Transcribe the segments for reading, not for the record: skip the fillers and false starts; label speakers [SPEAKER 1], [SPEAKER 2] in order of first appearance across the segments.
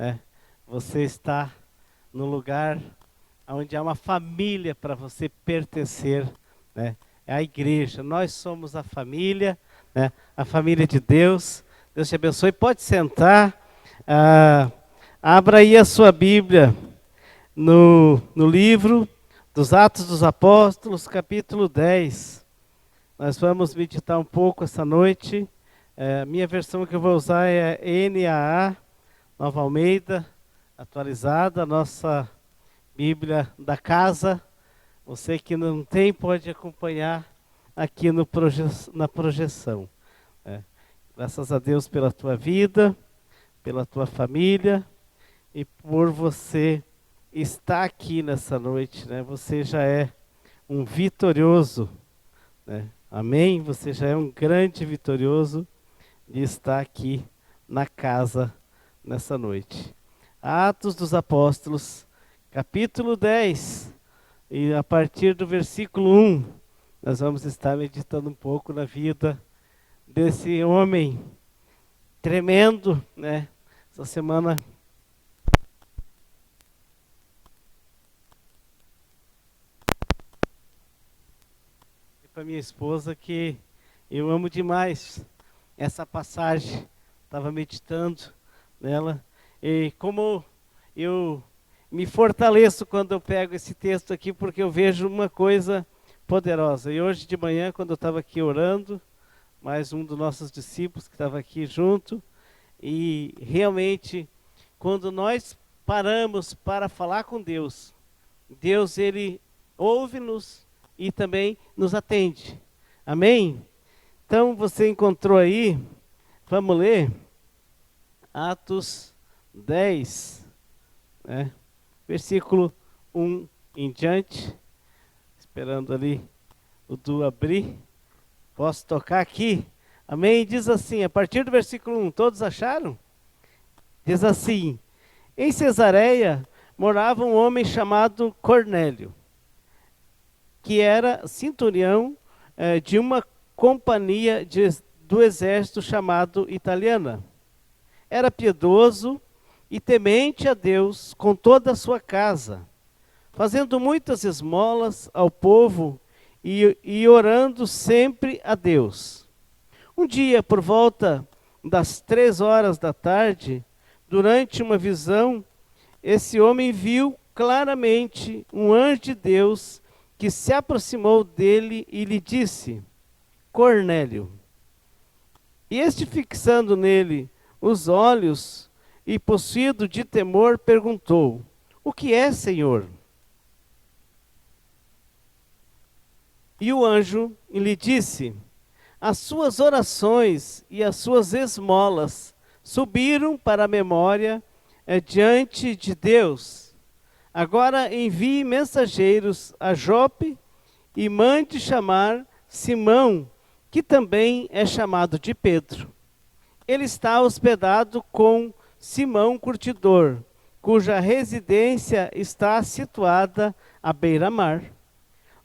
[SPEAKER 1] né? Você está no lugar onde há uma família para você pertencer, né? É a igreja. Nós somos a família, né? A família de Deus. Deus te abençoe. Pode sentar. Abra aí a sua Bíblia no livro dos Atos dos Apóstolos, capítulo 10. Nós vamos meditar um pouco essa noite. A minha versão que eu vou usar é NAA, Nova Almeida, atualizada, a nossa Bíblia da casa. Você que não tem pode acompanhar aqui na projeção. Graças a Deus pela tua vida, pela tua família e por você estar aqui nessa noite, né? Você já é um vitorioso, né? Amém? Você já é um grande vitorioso de estar aqui na casa nessa noite. Atos dos Apóstolos, capítulo 10, e a partir do versículo 1, nós vamos estar meditando um pouco na vida desse homem tremendo, né? Essa semana para minha esposa que eu amo demais essa passagem, estava meditando nela, e como eu me fortaleço quando eu pego esse texto aqui, porque eu vejo uma coisa poderosa. E hoje de manhã, quando eu estava aqui orando, mais um dos nossos discípulos que estava aqui junto, e realmente, quando nós paramos para falar com Deus, Deus ele ouve-nos e também nos atende. Amém? Então você encontrou aí, vamos ler, Atos 10, né? Versículo 1 em diante, esperando ali o Du abrir. Posso tocar aqui? Amém? Diz assim, a partir do versículo 1, todos acharam? Diz assim: em Cesareia morava um homem chamado Cornélio, que era centurião de uma companhia do exército chamado Italiana. Era piedoso e temente a Deus com toda a sua casa, fazendo muitas esmolas ao povo e orando sempre a Deus. Um dia, por volta das 3 horas da tarde, durante uma visão, esse homem viu claramente um anjo de Deus que se aproximou dele e lhe disse: Cornélio. E este, fixando nele os olhos e possuído de temor, perguntou: o que é, Senhor? E o anjo lhe disse: as suas orações e as suas esmolas subiram para a memória diante de Deus. Agora envie mensageiros a Jope e mande chamar Simão, que também é chamado de Pedro. Ele está hospedado com Simão Curtidor, cuja residência está situada à beira-mar.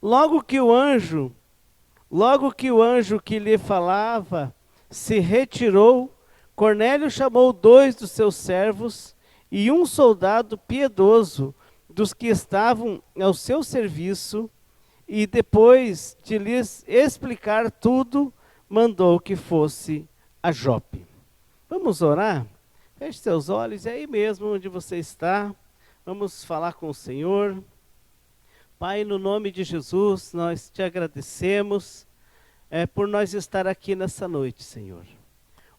[SPEAKER 1] Logo que o anjo que lhe falava se retirou, Cornélio chamou 2 dos seus servos e um soldado piedoso dos que estavam ao seu serviço, e depois de lhes explicar tudo, mandou que fosse a Jope. Vamos orar? Feche seus olhos, é aí mesmo onde você está. Vamos falar com o Senhor. Pai, no nome de Jesus, nós te agradecemos por nós estar aqui nessa noite, Senhor.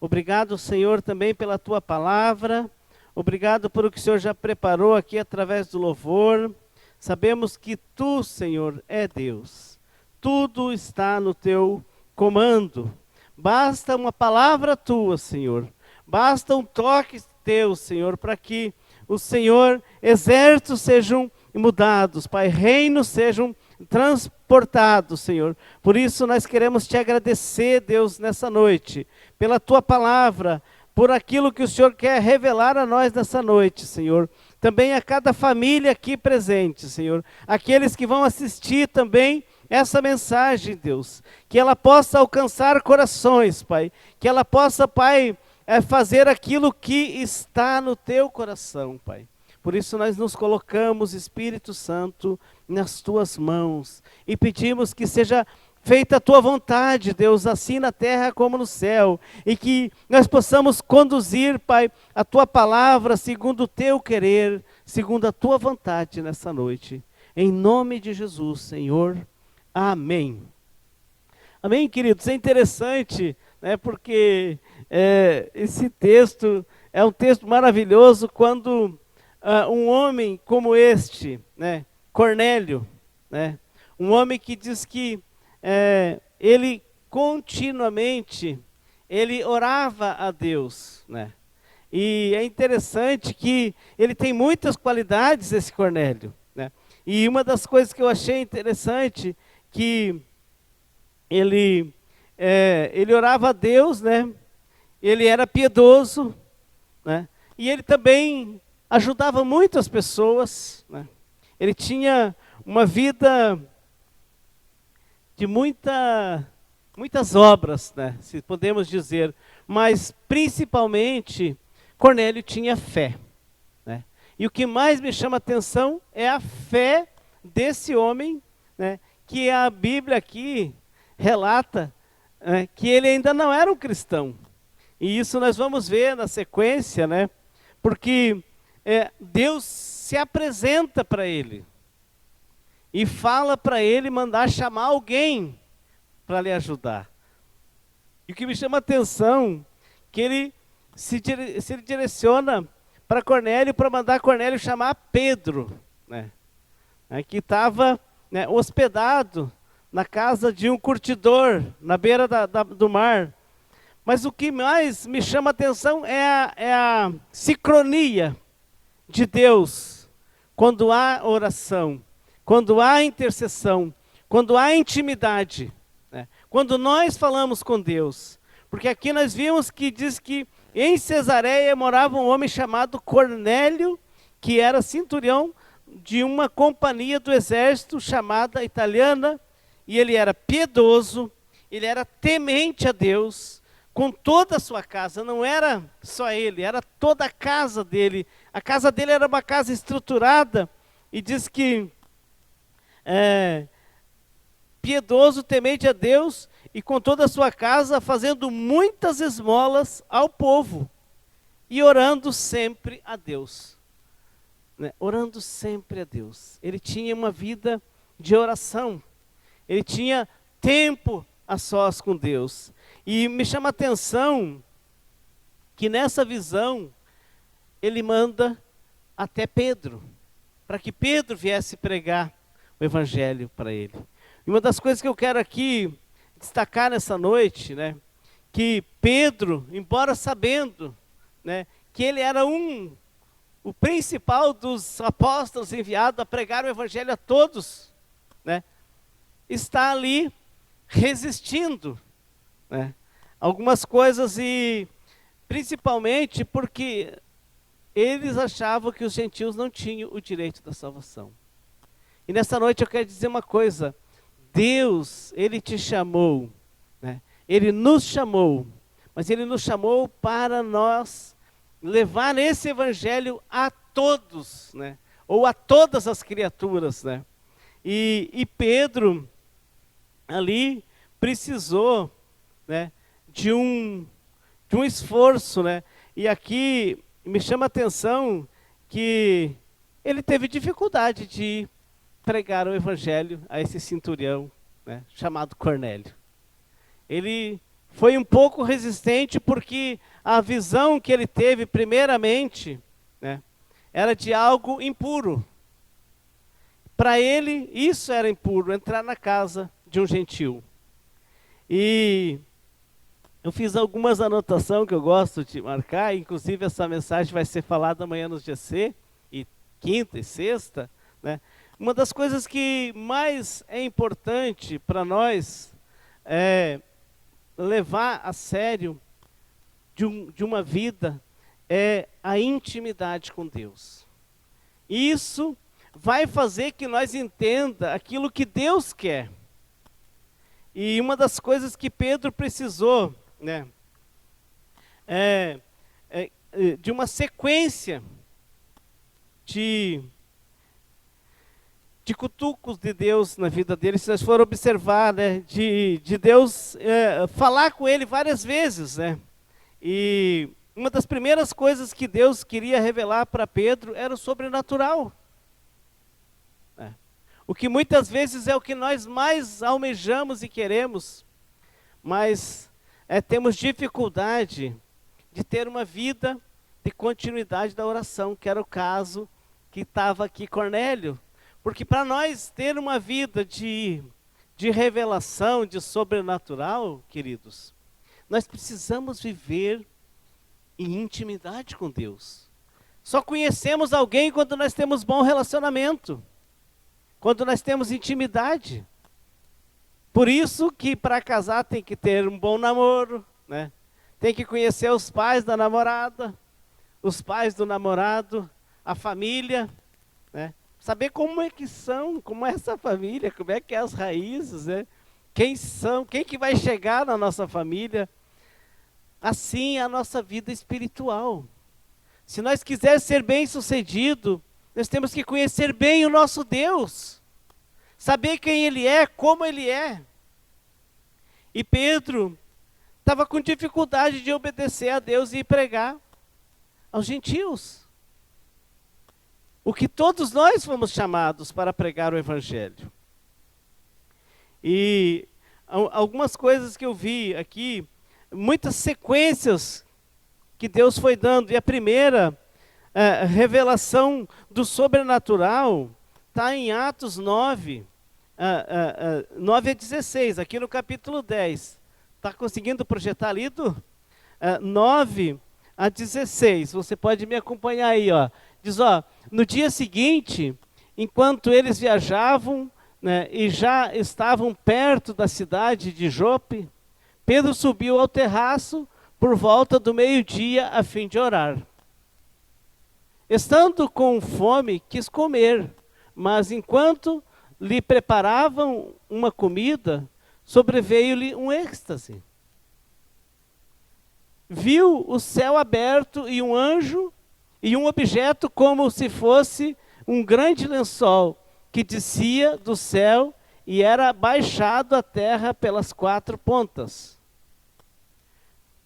[SPEAKER 1] Obrigado, Senhor, também pela tua palavra. Obrigado por o que o Senhor já preparou aqui através do louvor. Sabemos que tu, Senhor, é Deus. Tudo está no teu comando. Basta uma palavra tua, Senhor. Basta um toque teu, Senhor, para que o Senhor, exércitos sejam mudados, Pai, reinos sejam transportados, Senhor. Por isso nós queremos te agradecer, Deus, nessa noite, pela tua palavra, por aquilo que o Senhor quer revelar a nós nessa noite, Senhor. Também a cada família aqui presente, Senhor. Aqueles que vão assistir também essa mensagem, Deus. Que ela possa alcançar corações, Pai. Que ela possa, Pai, fazer aquilo que está no teu coração, Pai. Por isso nós nos colocamos, Espírito Santo, nas tuas mãos e pedimos que seja feita a tua vontade, Deus, assim na terra como no céu, e que nós possamos conduzir, Pai, a tua palavra segundo o teu querer, segundo a tua vontade nessa noite. Em nome de Jesus, Senhor. Amém. Amém, queridos? É interessante, né, porque esse texto é um texto maravilhoso quando um homem como este, né, Cornélio, né, um homem que diz que ele continuamente, ele orava a Deus, né? E é interessante que ele tem muitas qualidades, esse Cornélio, né? E uma das coisas que eu achei interessante, que ele orava a Deus, né? Ele era piedoso, né? E ele também ajudava muito as pessoas, né? Ele tinha uma vida de muitas obras, né, se podemos dizer, mas principalmente Cornélio tinha fé, né? E o que mais me chama a atenção é a fé desse homem, né, que a Bíblia aqui relata que ele ainda não era um cristão. E isso nós vamos ver na sequência, né, porque Deus se apresenta para ele e fala para ele mandar chamar alguém para lhe ajudar. E o que me chama a atenção, que ele se direciona para Cornélio, para mandar Cornélio chamar Pedro, né? Que estava, né, hospedado na casa de um curtidor, na beira do mar. Mas o que mais me chama a atenção é a sincronia de Deus, quando há oração, quando há intercessão, quando há intimidade, né? Quando nós falamos com Deus. Porque aqui nós vimos que diz que em Cesareia morava um homem chamado Cornélio, que era centurião de uma companhia do exército chamada italiana, e ele era piedoso, ele era temente a Deus, com toda a sua casa. Não era só ele, era toda a casa dele. A casa dele era uma casa estruturada, e diz que piedoso, temente a Deus, e com toda a sua casa, fazendo muitas esmolas ao povo, e orando sempre a Deus, né? Orando sempre a Deus. Ele tinha uma vida de oração, ele tinha tempo a sós com Deus. E me chama a atenção que nessa visão, ele manda até Pedro, para que Pedro viesse pregar o evangelho para ele. E uma das coisas que eu quero aqui destacar nessa noite, né, que Pedro, embora sabendo, né, que ele era o principal dos apóstolos enviado a pregar o evangelho a todos, né, está ali resistindo, né, algumas coisas, e principalmente porque eles achavam que os gentios não tinham o direito da salvação. E nessa noite eu quero dizer uma coisa: Deus, Ele te chamou, né? Ele nos chamou, mas Ele nos chamou para nós levar esse evangelho a todos, né? Ou a todas as criaturas, né? E Pedro ali precisou, né, de um esforço, né? E aqui me chama a atenção que ele teve dificuldade de pregar o evangelho a esse centurião, né, chamado Cornélio. Ele foi um pouco resistente porque a visão que ele teve primeiramente, né, era de algo impuro. Para ele isso era impuro, entrar na casa de um gentil. E eu fiz algumas anotações que eu gosto de marcar, inclusive essa mensagem vai ser falada amanhã no GC, e quinta e sexta, né? Uma das coisas que mais é importante para nós é levar a sério de uma vida é a intimidade com Deus. Isso vai fazer que nós entenda aquilo que Deus quer. E uma das coisas que Pedro precisou, né, é, de uma sequência de cutucos de Deus na vida dele. Se nós for observar, né, de Deus falar com ele várias vezes, né? E uma das primeiras coisas que Deus queria revelar para Pedro era o sobrenatural. O que muitas vezes é o que nós mais almejamos e queremos, mas temos dificuldade de ter uma vida de continuidade da oração, que era o caso que estava aqui Cornélio. Porque para nós ter uma vida de revelação, de sobrenatural, queridos, nós precisamos viver em intimidade com Deus. Só conhecemos alguém quando nós temos bom relacionamento, quando nós temos intimidade. Por isso que para casar tem que ter um bom namoro, né? Tem que conhecer os pais da namorada, os pais do namorado, a família, né? Saber como é que são, como é essa família, como é que é as raízes, né? Quem são, quem que vai chegar na nossa família. Assim é a nossa vida espiritual. Se nós quisermos ser bem-sucedido, nós temos que conhecer bem o nosso Deus. Saber quem Ele é, como Ele é. E Pedro estava com dificuldade de obedecer a Deus e pregar aos gentios. O que todos nós fomos chamados para pregar o Evangelho. E algumas coisas que eu vi aqui, muitas sequências que Deus foi dando. E a primeira revelação do sobrenatural está em Atos 9, 9 a 16, aqui no capítulo 10. Está conseguindo projetar ali, Du? 9 a 16, você pode me acompanhar aí, ó. Diz, ó, no dia seguinte, enquanto eles viajavam, né, e já estavam perto da cidade de Jope, Pedro subiu ao terraço por volta do meio-dia a fim de orar. Estando com fome, quis comer, mas enquanto lhe preparavam uma comida, sobreveio-lhe um êxtase. Viu o céu aberto e um anjo e um objeto como se fosse um grande lençol que descia do céu e era baixado à terra pelas quatro pontas,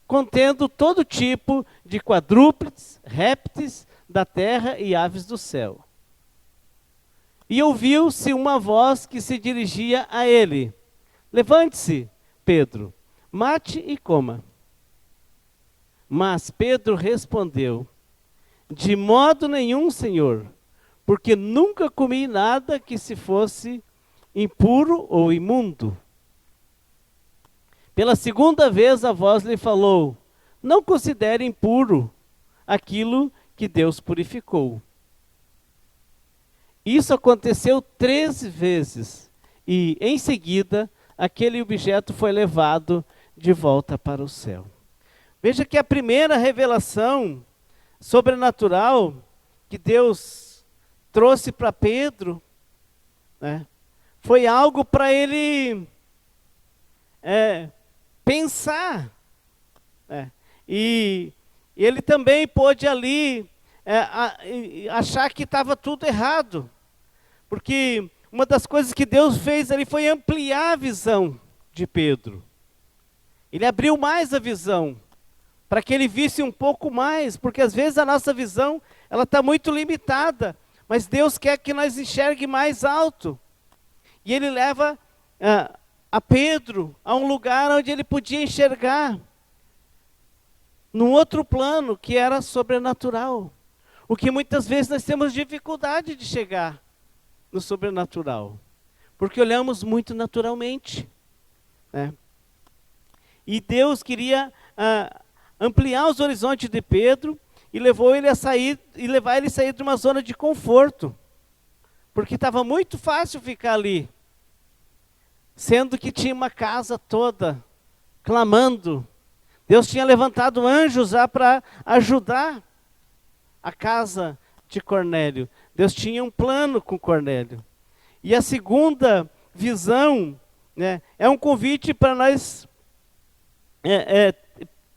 [SPEAKER 1] contendo todo tipo de quadrúpedes, répteis da terra e aves do céu. E ouviu-se uma voz que se dirigia a ele: levante-se, Pedro, mate e coma. Mas Pedro respondeu: de modo nenhum, Senhor, porque nunca comi nada que se fosse impuro ou imundo. Pela segunda vez a voz lhe falou: não considere impuro aquilo que Deus purificou. Isso aconteceu 13 vezes, e em seguida aquele objeto foi levado de volta para o céu. Veja que a primeira revelação sobrenatural que Deus trouxe para Pedro, né, foi algo para ele pensar. E ele também pôde ali achar que estava tudo errado. Porque uma das coisas que Deus fez ali foi ampliar a visão de Pedro. Ele abriu mais a visão, para que ele visse um pouco mais, porque às vezes a nossa visão ela está muito limitada, mas Deus quer que nós enxergue mais alto. E ele leva a Pedro a um lugar onde ele podia enxergar num outro plano que era sobrenatural. O que muitas vezes nós temos dificuldade de chegar no sobrenatural, porque olhamos muito naturalmente, né? E Deus queria ampliar os horizontes de Pedro e levar ele a sair de uma zona de conforto, porque estava muito fácil ficar ali, sendo que tinha uma casa toda clamando. Deus tinha levantado anjos para ajudar a casa de Cornélio. Deus tinha um plano com Cornélio. E a segunda visão, né, é um convite para nós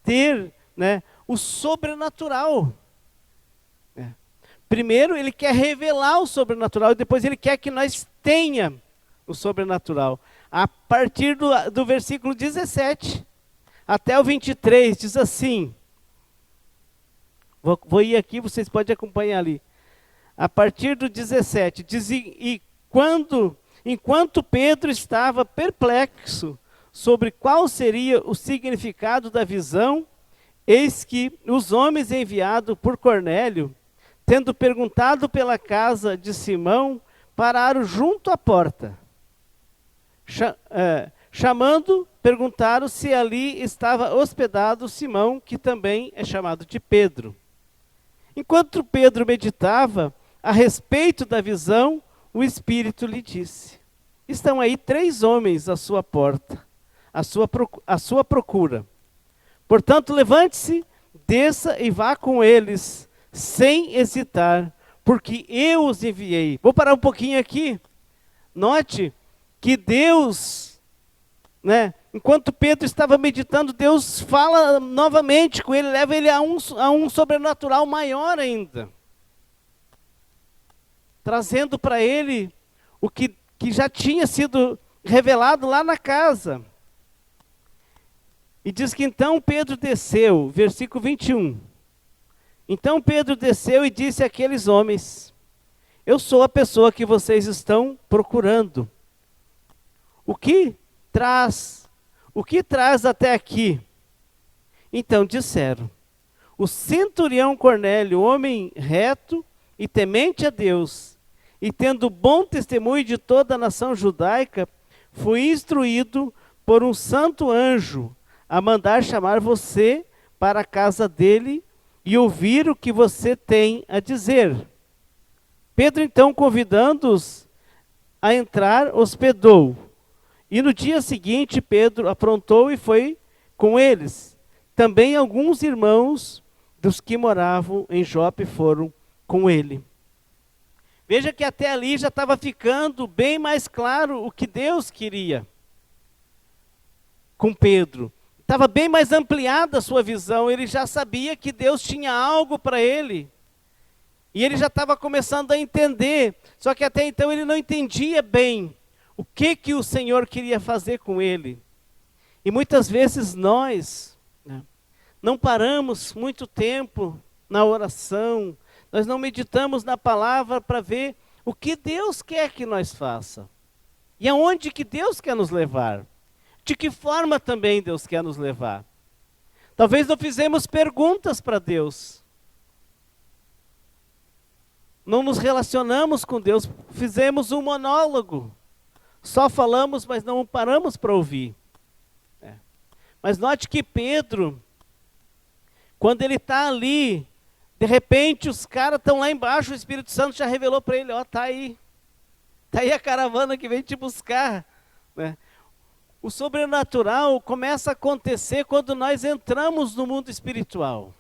[SPEAKER 1] ter, né, o sobrenatural. Primeiro, ele quer revelar o sobrenatural e depois ele quer que nós tenha o sobrenatural. A partir do versículo 17 até o 23, diz assim. Vou ir aqui, vocês podem acompanhar ali. A partir do 17, diz, enquanto Pedro estava perplexo sobre qual seria o significado da visão, eis que os homens enviados por Cornélio, tendo perguntado pela casa de Simão, pararam junto à porta. Chamando, perguntaram se ali estava hospedado Simão, que também é chamado de Pedro. Enquanto Pedro meditava a respeito da visão, o Espírito lhe disse: estão aí 3 homens à sua porta, à sua procura. Portanto, levante-se, desça e vá com eles, sem hesitar, porque eu os enviei. Vou parar um pouquinho aqui. Note que Deus, enquanto Pedro estava meditando, Deus fala novamente com ele, leva ele a um sobrenatural maior ainda. Trazendo para ele o que já tinha sido revelado lá na casa. E diz que então Pedro desceu, versículo 21. Então Pedro desceu e disse àqueles homens: eu sou a pessoa que vocês estão procurando. O que traz até aqui? Então disseram: o centurião Cornélio, homem reto e temente a Deus, e tendo bom testemunho de toda a nação judaica, foi instruído por um santo anjo a mandar chamar você para a casa dele e ouvir o que você tem a dizer. Pedro então, convidando-os a entrar, hospedou. E no dia seguinte Pedro aprontou e foi com eles. Também alguns irmãos dos que moravam em Jope foram com ele. Veja que até ali já estava ficando bem mais claro o que Deus queria com Pedro. Estava bem mais ampliada a sua visão, ele já sabia que Deus tinha algo para ele. E ele já estava começando a entender, só que até então ele não entendia bem o que o Senhor queria fazer com ele. E muitas vezes nós não paramos muito tempo na oração, nós não meditamos na palavra para ver o que Deus quer que nós faça. E aonde que Deus quer nos levar. De que forma também Deus quer nos levar. Talvez não fizemos perguntas para Deus. Não nos relacionamos com Deus, fizemos um monólogo. Só falamos, mas não paramos para ouvir. Mas note que Pedro, quando ele está ali, de repente os caras estão lá embaixo, o Espírito Santo já revelou para ele, está aí a caravana que vem te buscar. O sobrenatural começa a acontecer quando nós entramos no mundo espiritual.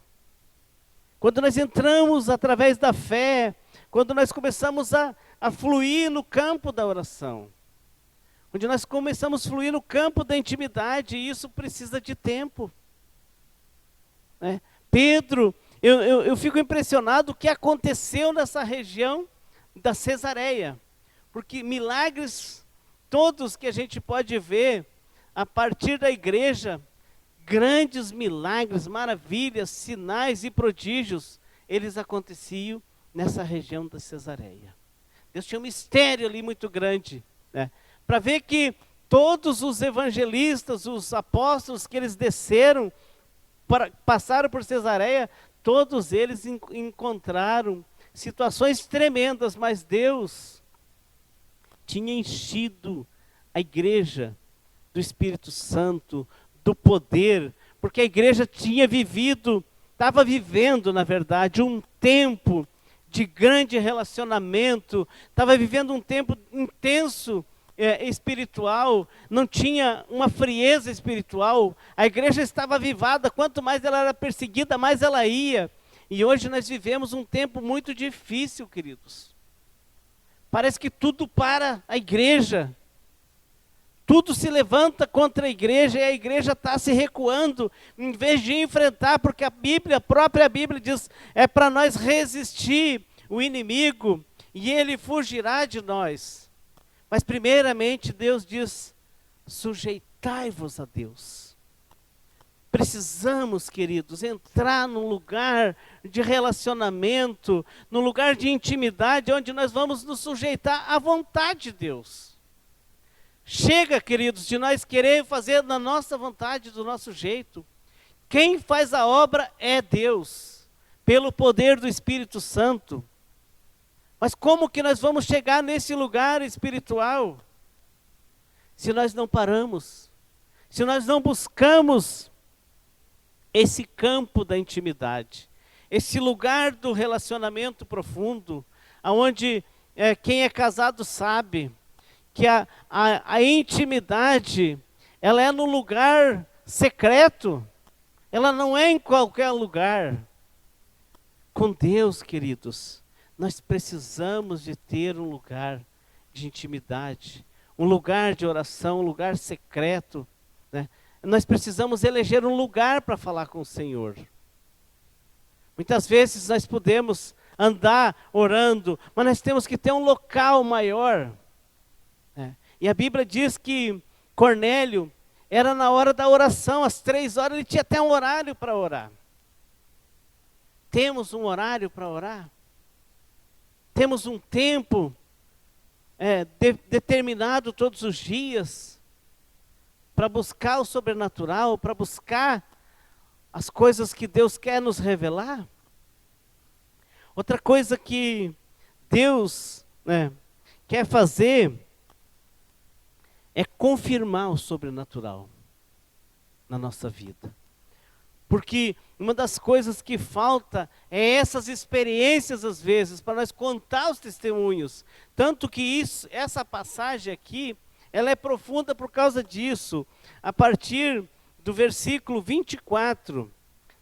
[SPEAKER 1] Quando nós entramos através da fé, quando nós começamos a fluir no campo da oração. Onde nós começamos a fluir no campo da intimidade, e isso precisa de tempo. Pedro, eu fico impressionado o que aconteceu nessa região da Cesareia. Porque milagres todos que a gente pode ver a partir da igreja, grandes milagres, maravilhas, sinais e prodígios, eles aconteciam nessa região da Cesareia. Deus tinha um mistério ali muito grande, para ver que todos os evangelistas, os apóstolos que eles desceram, passaram por Cesareia, todos eles encontraram situações tremendas, mas Deus tinha enchido a igreja do Espírito Santo, do poder, porque a igreja estava vivendo, na verdade, um tempo de grande relacionamento, estava vivendo um tempo intenso espiritual, não tinha uma frieza espiritual, a igreja estava avivada, quanto mais ela era perseguida, mais ela ia. E hoje nós vivemos um tempo muito difícil, queridos. Parece que tudo para a igreja. Tudo se levanta contra a igreja e a igreja está se recuando, em vez de enfrentar, porque a própria Bíblia diz, é para nós resistir o inimigo e ele fugirá de nós. Mas primeiramente Deus diz, sujeitai-vos a Deus. Precisamos, queridos, entrar num lugar de relacionamento, num lugar de intimidade, onde nós vamos nos sujeitar à vontade de Deus. Chega, queridos, de nós querer fazer na nossa vontade, do nosso jeito. Quem faz a obra é Deus, pelo poder do Espírito Santo. Mas como que nós vamos chegar nesse lugar espiritual? Se nós não paramos, se nós não buscamos esse campo da intimidade, esse lugar do relacionamento profundo, onde quem é casado sabe, que a intimidade, ela é no lugar secreto, ela não é em qualquer lugar. Com Deus, queridos, nós precisamos de ter um lugar de intimidade, um lugar de oração, um lugar secreto, né? Nós precisamos eleger um lugar para falar com o Senhor. Muitas vezes nós podemos andar orando, mas nós temos que ter um local maior. E a Bíblia diz que Cornélio era na hora da oração, às 3 horas, ele tinha até um horário para orar. Temos um horário para orar? Temos um tempo determinado todos os dias para buscar o sobrenatural, para buscar as coisas que Deus quer nos revelar? Outra coisa que Deus quer fazer é confirmar o sobrenatural na nossa vida. Porque uma das coisas que falta é essas experiências, às vezes, para nós contar os testemunhos. Tanto que essa passagem aqui, ela é profunda por causa disso. A partir do versículo 24,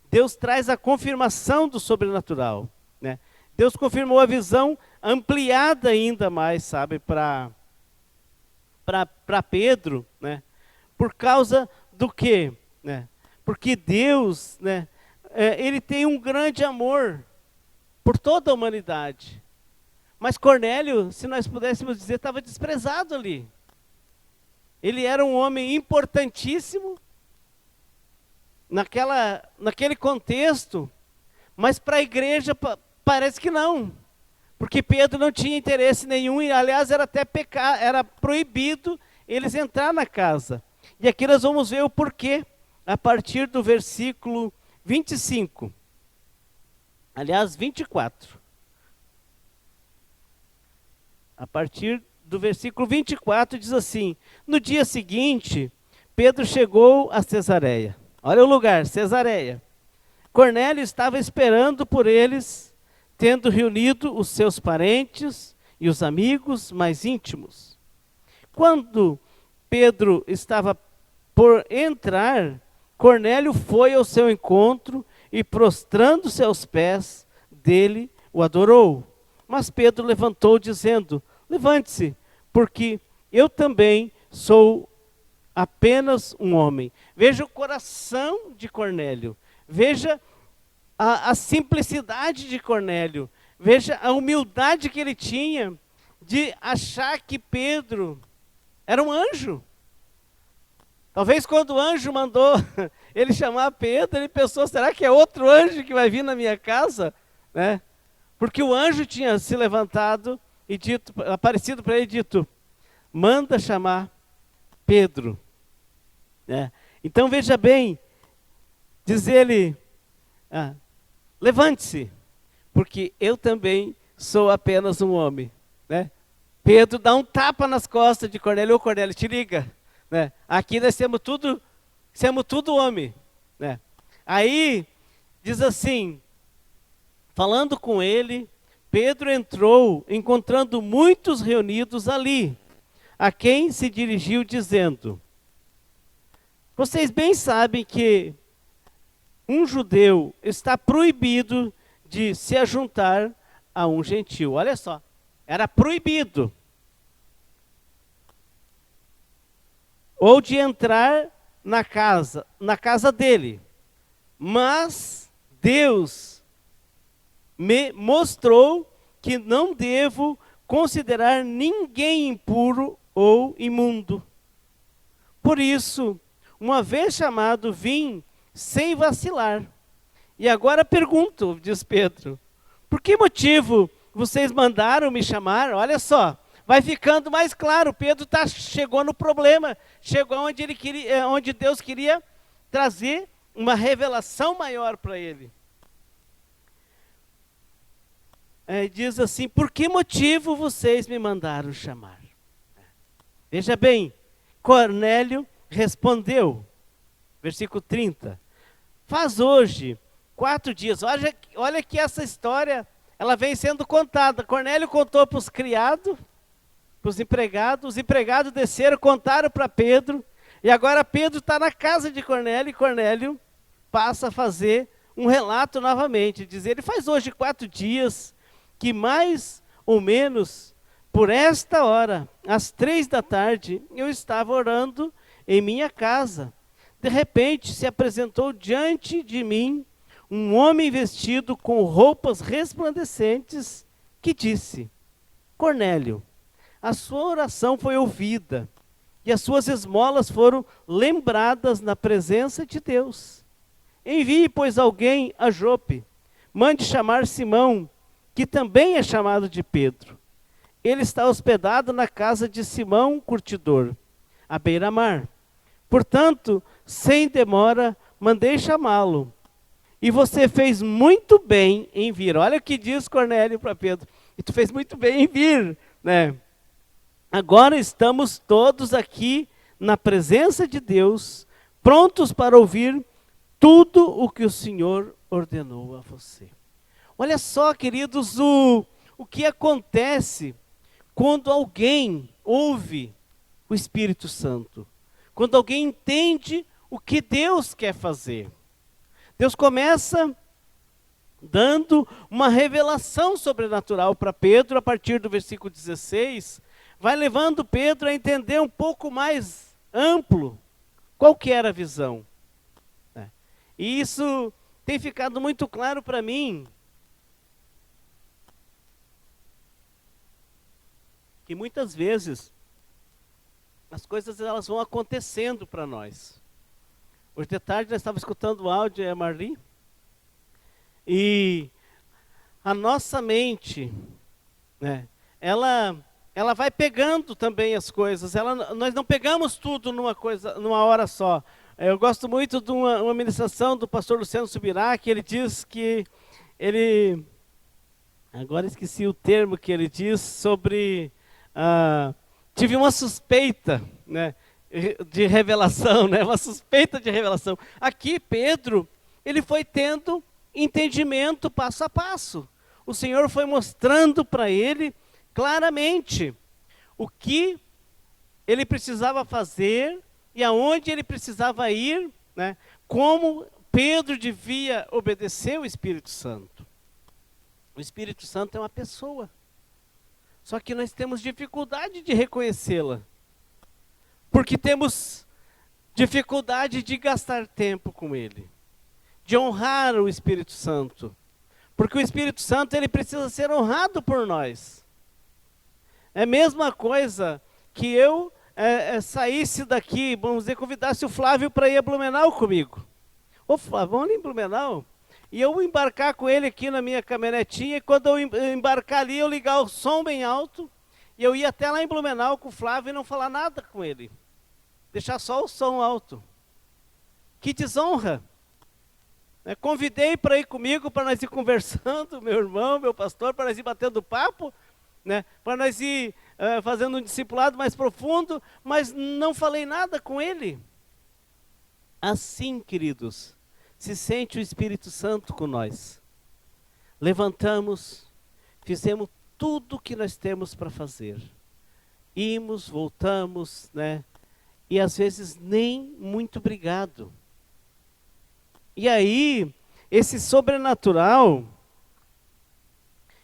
[SPEAKER 1] Deus traz a confirmação do sobrenatural, né? Deus confirmou a visão ampliada ainda mais, sabe, para Pedro, né? Por causa do quê? Né? Porque Deus, né, ele tem um grande amor por toda a humanidade. Mas Cornélio, se nós pudéssemos dizer, estava desprezado ali. Ele era um homem importantíssimo naquele contexto, mas para a igreja parece que não. Porque Pedro não tinha interesse nenhum, e aliás era até pecado, era proibido eles entrar na casa. E aqui nós vamos ver o porquê, a partir do versículo 25. Aliás, 24. A partir do versículo 24 diz assim: no dia seguinte, Pedro chegou a Cesareia. Olha o lugar, Cesareia. Cornélio estava esperando por eles, tendo reunido os seus parentes e os amigos mais íntimos. Quando Pedro estava por entrar, Cornélio foi ao seu encontro e, prostrando-se aos pés dele, o adorou. Mas Pedro levantou, dizendo: levante-se, porque eu também sou apenas um homem. Veja o coração de Cornélio, veja a simplicidade de Cornélio, veja a humildade que ele tinha de achar que Pedro era um anjo. Talvez quando o anjo mandou ele chamar Pedro, ele pensou, será que é outro anjo que vai vir na minha casa? Né? Porque o anjo tinha se levantado e dito, aparecido para ele e dito, manda chamar Pedro. Né? Então veja bem, diz ele, levante-se, porque eu também sou apenas um homem. Né? Pedro dá um tapa nas costas de Cornélio. Ô Cornélio, te liga. Né? Aqui nós somos tudo homem. Né? Aí, diz assim, falando com ele, Pedro entrou, encontrando muitos reunidos ali, a quem se dirigiu dizendo, vocês bem sabem que um judeu está proibido de se ajuntar a um gentil. Olha só, era proibido. ou de entrar na casa dele. Mas Deus me mostrou que não devo considerar ninguém impuro ou imundo. Por isso, uma vez chamado, vim sem vacilar. E agora pergunto, diz Pedro, por que motivo vocês mandaram me chamar? Olha só, vai ficando mais claro, Pedro chegou no problema, chegou onde ele queria, onde Deus queria trazer uma revelação maior para ele. Diz assim, por que motivo vocês me mandaram chamar? Veja bem, Cornélio respondeu, versículo 30, faz hoje 4 dias, olha que essa história, ela vem sendo contada. Cornélio contou para os criados, para os empregados desceram, contaram para Pedro, e agora Pedro está na casa de Cornélio, e Cornélio passa a fazer um relato novamente, dizer, ele faz hoje 4 dias, que mais ou menos por esta hora, às 3 da tarde, eu estava orando em minha casa. De repente se apresentou diante de mim um homem vestido com roupas resplandecentes, que disse, Cornélio, a sua oração foi ouvida, e as suas esmolas foram lembradas na presença de Deus. Envie, pois, alguém a Jope, mande chamar Simão, que também é chamado de Pedro. Ele está hospedado na casa de Simão, curtidor, à beira-mar. Portanto, sem demora, mandei chamá-lo. E você fez muito bem em vir. Olha o que diz Cornélio para Pedro. E tu fez muito bem em vir, né? Agora estamos todos aqui na presença de Deus, prontos para ouvir tudo o que o Senhor ordenou a você. Olha só, queridos, o que acontece quando alguém ouve o Espírito Santo. Quando alguém entende o que Deus quer fazer. Deus começa dando uma revelação sobrenatural para Pedro, a partir do versículo 16, vai levando Pedro a entender um pouco mais amplo qual que era a visão. E isso tem ficado muito claro para mim, que muitas vezes as coisas elas vão acontecendo para nós. Hoje de tarde nós estávamos escutando o áudio, a Marli, e a nossa mente, né, ela vai pegando também as coisas, nós não pegamos tudo numa hora só. Eu gosto muito de uma ministração do pastor Luciano Subirá, que ele diz que agora esqueci o termo que ele diz sobre, tive uma suspeita, né, de revelação, né? Uma suspeita de revelação. Aqui Pedro, ele foi tendo entendimento passo a passo. O Senhor foi mostrando para ele claramente o que ele precisava fazer e aonde ele precisava ir, né? Como Pedro devia obedecer o Espírito Santo. O Espírito Santo é uma pessoa. Só que nós temos dificuldade de reconhecê-la. Porque temos dificuldade de gastar tempo com ele, de honrar o Espírito Santo. Porque o Espírito Santo ele precisa ser honrado por nós. É a mesma coisa que eu saísse daqui, vamos dizer, convidasse o Flávio para ir a Blumenau comigo. Ô Flávio, vamos ali em Blumenau? E eu embarcar com ele aqui na minha caminhonetinha, e quando eu embarcar ali, eu ligar o som bem alto, e eu ia até lá em Blumenau com o Flávio e não falar nada com ele. Deixar só o som alto. Que desonra. Convidei para ir comigo, para nós ir conversando, meu irmão, meu pastor, para nós ir batendo papo, né? Para nós ir fazendo um discipulado mais profundo, mas não falei nada com ele. Assim, queridos, se sente o Espírito Santo com nós. Levantamos, fizemos tudo o que nós temos para fazer. Imos, voltamos, né? E às vezes nem muito obrigado. E aí, esse sobrenatural,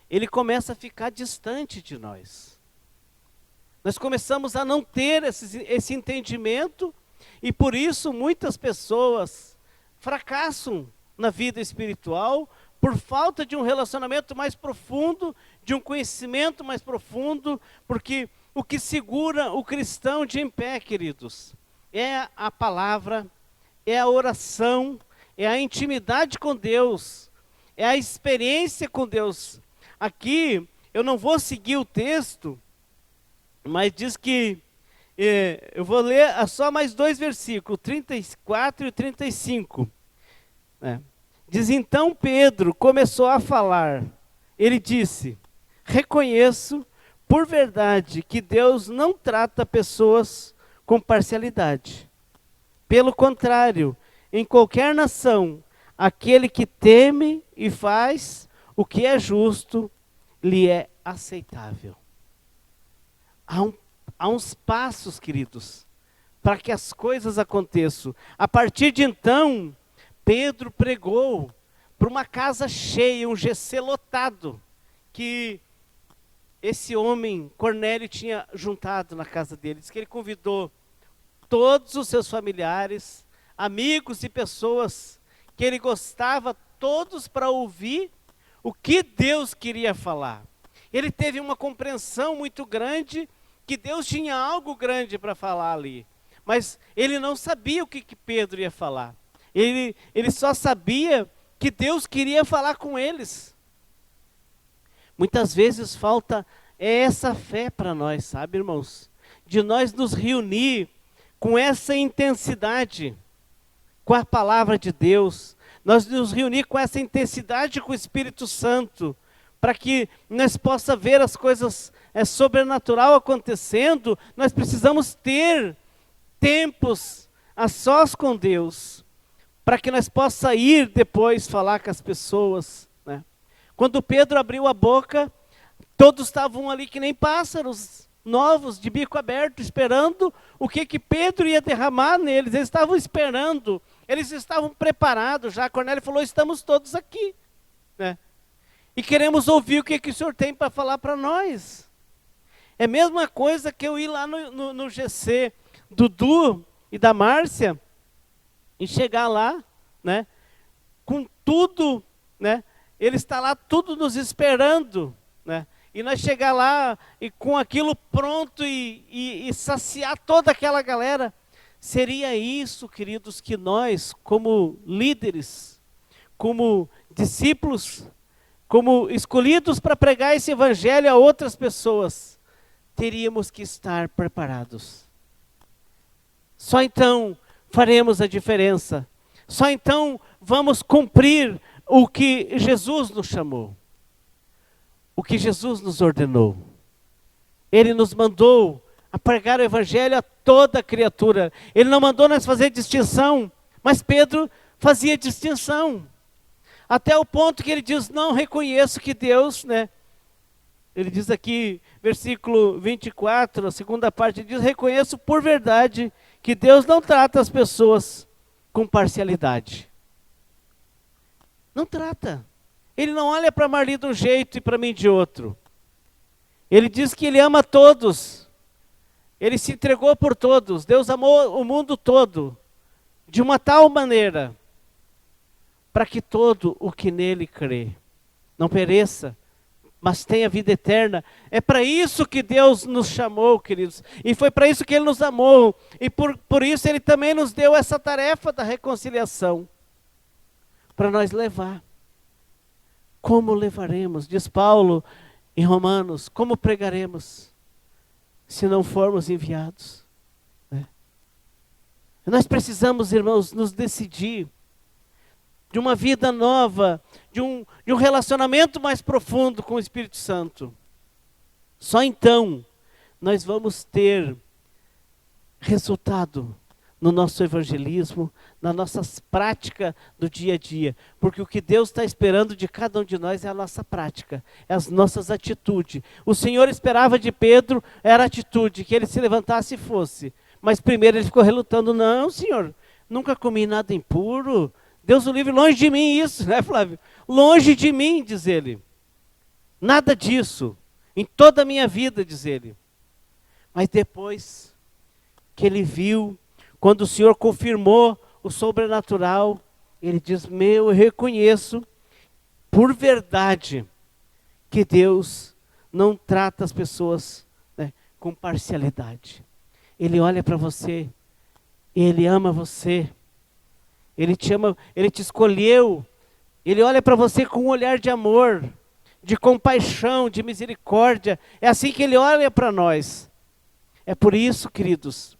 [SPEAKER 1] ele começa a ficar distante de nós. Nós começamos a não ter esse entendimento e por isso muitas pessoas fracassam na vida espiritual por falta de um relacionamento mais profundo, de um conhecimento mais profundo, porque o que segura o cristão de em pé, queridos, é a palavra, é a oração, é a intimidade com Deus, é a experiência com Deus. Aqui, eu não vou seguir o texto, mas diz que, eu vou ler só mais 2 versículos, 34 e 35. Diz, então Pedro começou a falar, ele disse, reconheço por verdade que Deus não trata pessoas com parcialidade. Pelo contrário, em qualquer nação, aquele que teme e faz o que é justo, lhe é aceitável. Há uns passos, queridos, para que as coisas aconteçam. A partir de então, Pedro pregou para uma casa cheia, um GC lotado, que esse homem, Cornélio, tinha juntado na casa dele. Diz que ele convidou todos os seus familiares, amigos e pessoas que ele gostava, todos para ouvir o que Deus queria falar. Ele teve uma compreensão muito grande que Deus tinha algo grande para falar ali. Mas ele não sabia o que Pedro ia falar. Ele só sabia que Deus queria falar com eles. Muitas vezes falta essa fé para nós, sabe, irmãos? De nós nos reunir com essa intensidade, com a palavra de Deus. Nós nos reunir com essa intensidade com o Espírito Santo, para que nós possamos ver as coisas sobrenatural acontecendo. Nós precisamos ter tempos a sós com Deus, para que nós possamos ir depois falar com as pessoas, né? Quando Pedro abriu a boca, todos estavam ali que nem pássaros novos, de bico aberto, esperando o que Pedro ia derramar neles. Eles estavam esperando, eles estavam preparados já. Cornélio falou, estamos todos aqui, né? E queremos ouvir o que o Senhor tem para falar para nós. É a mesma coisa que eu ir lá no GC do Du e da Márcia, e chegar lá, né, com tudo, né, ele está lá tudo nos esperando, né, e nós chegar lá e com aquilo pronto e saciar toda aquela galera. Seria isso, queridos, que nós, como líderes, como discípulos, como escolhidos para pregar esse evangelho a outras pessoas, teríamos que estar preparados. Só então faremos a diferença. Só então vamos cumprir o que Jesus nos chamou. O que Jesus nos ordenou. Ele nos mandou a pregar o evangelho a toda criatura. Ele não mandou nós fazer distinção, mas Pedro fazia distinção. Até o ponto que ele diz, não reconheço que Deus, né? Ele diz aqui, versículo 24, a segunda parte, diz, reconheço por verdade que Deus não trata as pessoas com parcialidade. Não trata. Ele não olha para Marli de um jeito e para mim de outro. Ele diz que ele ama todos. Ele se entregou por todos. Deus amou o mundo todo de uma tal maneira para que todo o que nele crê não pereça, mas tenha vida eterna. É para isso que Deus nos chamou, queridos. E foi para isso que Ele nos amou. E por isso Ele também nos deu essa tarefa da reconciliação. Para nós levar. Como levaremos? Diz Paulo em Romanos, como pregaremos se não formos enviados? Nós precisamos, irmãos, nos decidir de uma vida nova, de um relacionamento mais profundo com o Espírito Santo. Só então nós vamos ter resultado no nosso evangelismo, na nossa prática do dia a dia. Porque o que Deus está esperando de cada um de nós é a nossa prática, é as nossas atitudes. O Senhor esperava de Pedro, era a atitude, que ele se levantasse e fosse. Mas primeiro ele ficou relutando, não, Senhor, nunca comi nada impuro. Deus o livre, longe de mim isso, né, Flávio? Longe de mim, diz ele. Nada disso, em toda a minha vida, diz ele. Mas depois que ele viu, quando o Senhor confirmou o sobrenatural, ele diz: eu reconheço por verdade que Deus não trata as pessoas, né, com parcialidade. Ele olha para você, Ele ama você, Ele te ama, Ele te escolheu, Ele olha para você com um olhar de amor, de compaixão, de misericórdia. É assim que Ele olha para nós. É por isso, queridos,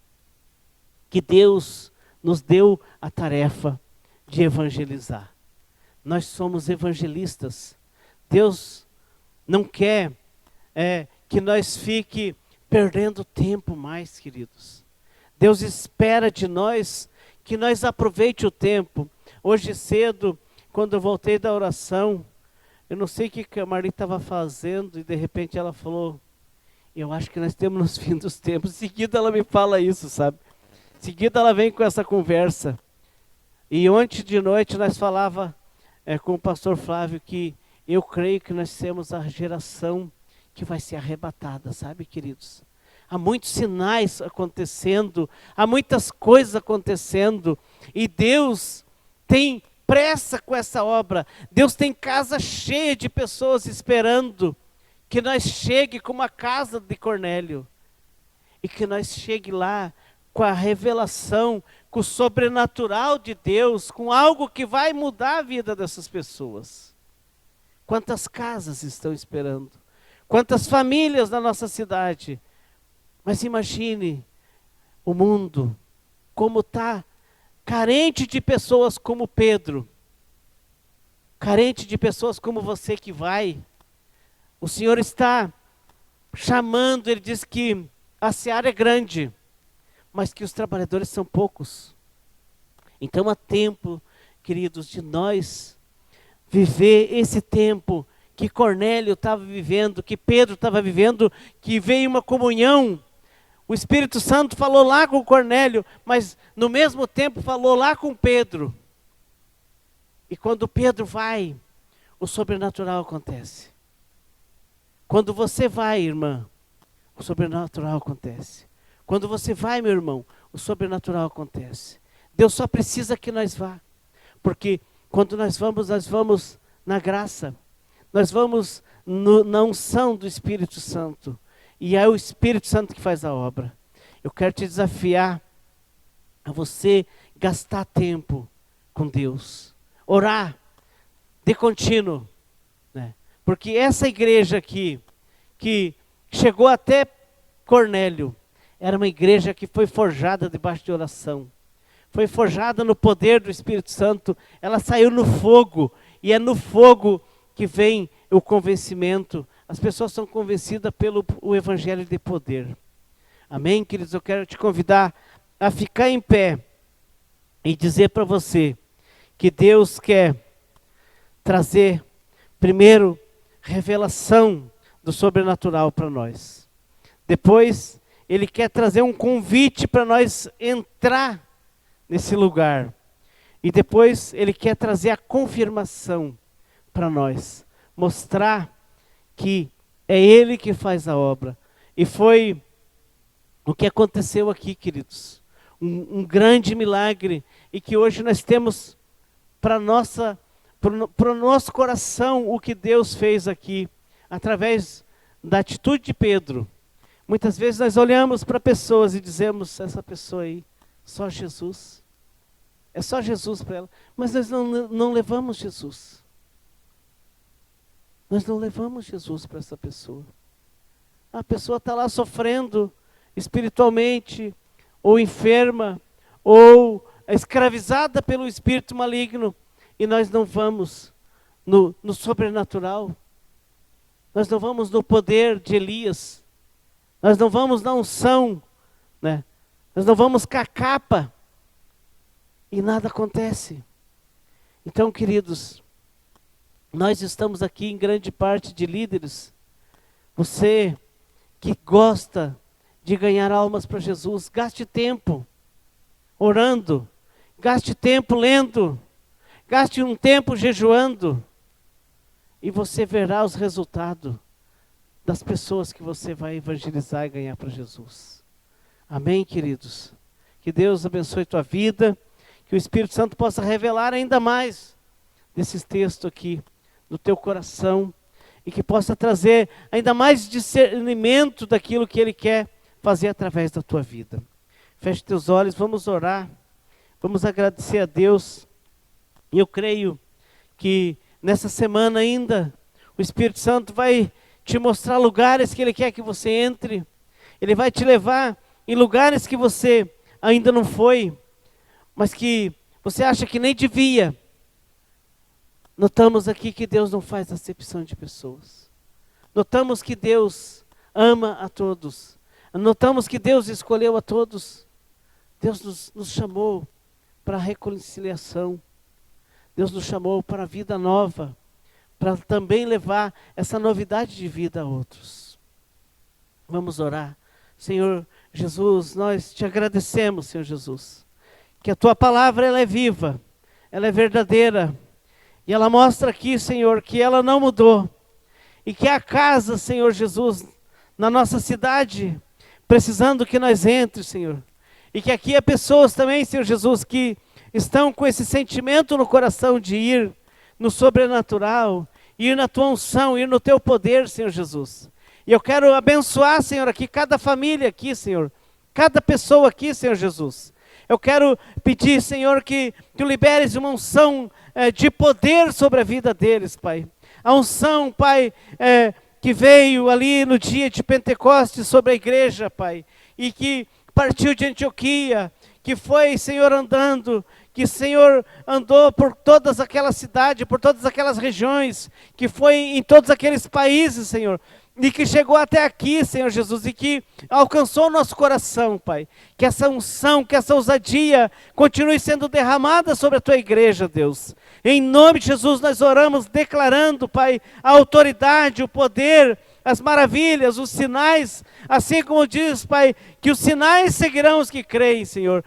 [SPEAKER 1] que Deus nos deu a tarefa de evangelizar. Nós somos evangelistas. Deus não quer que nós fique perdendo tempo mais, queridos. Deus espera de nós que nós aproveite o tempo. Hoje cedo, quando eu voltei da oração, eu não sei o que a Marli estava fazendo e de repente ela falou: eu acho que nós temos nos fim dos tempos. Em seguida ela me fala isso, sabe? Em seguida ela vem com essa conversa. E ontem de noite nós falava com o pastor Flávio que eu creio que nós temos a geração que vai ser arrebatada, sabe, queridos? Há muitos sinais acontecendo, há muitas coisas acontecendo, e Deus tem pressa com essa obra. Deus tem casa cheia de pessoas esperando que nós chegue como a casa de Cornélio, e que nós chegue lá com a revelação, com o sobrenatural de Deus, com algo que vai mudar a vida dessas pessoas. Quantas casas estão esperando? Quantas famílias na nossa cidade? Mas imagine o mundo, como está carente de pessoas como Pedro, carente de pessoas como você que vai. O Senhor está chamando, Ele diz que a seara é grande, mas que os trabalhadores são poucos. Então há tempo, queridos, de nós viver esse tempo que Cornélio estava vivendo, que Pedro estava vivendo, que veio uma comunhão. O Espírito Santo falou lá com Cornélio, mas no mesmo tempo falou lá com Pedro. E quando Pedro vai, o sobrenatural acontece. Quando você vai, irmã, o sobrenatural acontece. Quando você vai, meu irmão, o sobrenatural acontece. Deus só precisa que nós vá. Porque quando nós vamos na graça. Nós vamos na unção do Espírito Santo. E é o Espírito Santo que faz a obra. Eu quero te desafiar a você gastar tempo com Deus. Orar de contínuo. Né? Porque essa igreja aqui, que chegou até Cornélio, era uma igreja que foi forjada debaixo de oração. Foi forjada no poder do Espírito Santo. Ela saiu no fogo. E é no fogo que vem o convencimento. As pessoas são convencidas pelo o evangelho de poder. Amém, queridos? Eu quero te convidar a ficar em pé e dizer para você que Deus quer trazer, primeiro, revelação do sobrenatural para nós. Depois, Ele quer trazer um convite para nós entrar nesse lugar. E depois, Ele quer trazer a confirmação para nós. Mostrar que é Ele que faz a obra. E foi o que aconteceu aqui, queridos. Um grande milagre. E que hoje nós temos para o nosso coração o que Deus fez aqui. Através da atitude de Pedro. Muitas vezes nós olhamos para pessoas e dizemos: essa pessoa aí, só Jesus. É só Jesus para ela. Mas nós não levamos Jesus. Nós não levamos Jesus para essa pessoa. A pessoa está lá sofrendo espiritualmente, ou enferma, ou escravizada pelo espírito maligno, e nós não vamos no sobrenatural. Nós não vamos no poder de Elias. Nós não vamos na unção, né? Nós não vamos com a capa, e nada acontece. Então, queridos, nós estamos aqui em grande parte de líderes. Você que gosta de ganhar almas para Jesus, gaste tempo orando, gaste tempo lendo, gaste um tempo jejuando, e você verá os resultados. das pessoas que você vai evangelizar e ganhar para Jesus. Amém, queridos? Que Deus abençoe tua vida, que o Espírito Santo possa revelar ainda mais desses textos aqui no teu coração e que possa trazer ainda mais discernimento daquilo que Ele quer fazer através da tua vida. Feche teus olhos, vamos orar, vamos agradecer a Deus. E eu creio que nessa semana ainda o Espírito Santo vai te mostrar lugares que Ele quer que você entre. Ele vai te levar em lugares que você ainda não foi, mas que você acha que nem devia. Notamos aqui que Deus não faz acepção de pessoas. Notamos que Deus ama a todos. Notamos que Deus escolheu a todos. Deus nos chamou para a reconciliação. Deus nos chamou para a vida nova, para também levar essa novidade de vida a outros. Vamos orar. Senhor Jesus, nós te agradecemos, Senhor Jesus, que a tua palavra ela é viva, ela é verdadeira, e ela mostra aqui, Senhor, que ela não mudou, e que há casa, Senhor Jesus, na nossa cidade, precisando que nós entre, Senhor, e que aqui há pessoas também, Senhor Jesus, que estão com esse sentimento no coração de ir no sobrenatural, ir na tua unção, ir no teu poder, Senhor Jesus. E eu quero abençoar, Senhor, aqui cada família aqui, Senhor, cada pessoa aqui, Senhor Jesus. Eu quero pedir, Senhor, que tu liberes uma unção de poder sobre a vida deles, Pai. A unção, Pai, que veio ali no dia de Pentecostes sobre a igreja, Pai, e que partiu de Antioquia, que foi, Senhor, andando, que, Senhor, andou por todas aquelas cidades, por todas aquelas regiões, que foi em todos aqueles países, Senhor, e que chegou até aqui, Senhor Jesus, e que alcançou o nosso coração, Pai. Que essa unção, que essa ousadia continue sendo derramada sobre a tua igreja, Deus. Em nome de Jesus nós oramos declarando, Pai, a autoridade, o poder, as maravilhas, os sinais, assim como diz, Pai, que os sinais seguirão os que creem, Senhor.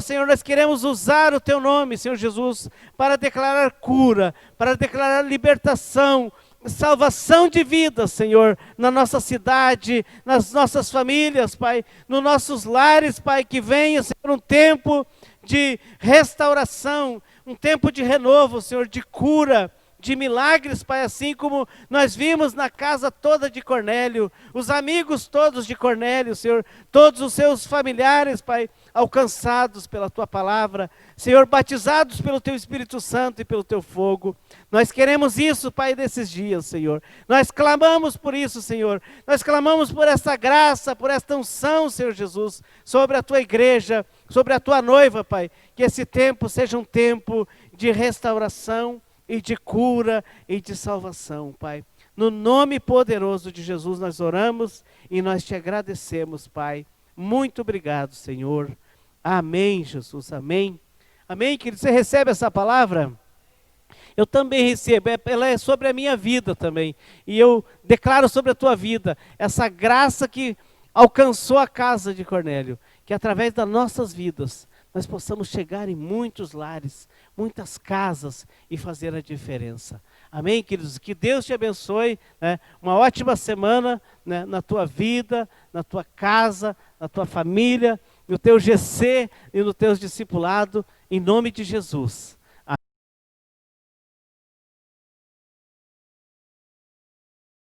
[SPEAKER 1] Senhor, nós queremos usar o teu nome, Senhor Jesus, para declarar cura, para declarar libertação, salvação de vida, Senhor, na nossa cidade, nas nossas famílias, Pai, nos nossos lares, Pai, que venha, Senhor, um tempo de restauração, um tempo de renovo, Senhor, de cura, de milagres, Pai, assim como nós vimos na casa toda de Cornélio, os amigos todos de Cornélio, Senhor, todos os seus familiares, Pai, alcançados pela Tua palavra, Senhor, batizados pelo Teu Espírito Santo e pelo Teu fogo. Nós queremos isso, Pai, desses dias, Senhor. Nós clamamos por isso, Senhor. Nós clamamos por essa graça, por esta unção, Senhor Jesus, sobre a Tua igreja, sobre a Tua noiva, Pai. Que esse tempo seja um tempo de restauração e de cura e de salvação, Pai. No nome poderoso de Jesus nós oramos e nós te agradecemos, Pai. Muito obrigado, Senhor. Amém, Jesus, amém. Amém, querido, você recebe essa palavra? Eu também recebo, ela é sobre a minha vida também. E eu declaro sobre a tua vida, essa graça que alcançou a casa de Cornélio, que através das nossas vidas, nós possamos chegar em muitos lares, muitas casas e fazer a diferença. Amém, queridos? Que Deus te abençoe, né? Uma ótima semana, né? Na tua vida, na tua casa, na tua família, no teu GC e no teu discipulado, em nome de Jesus.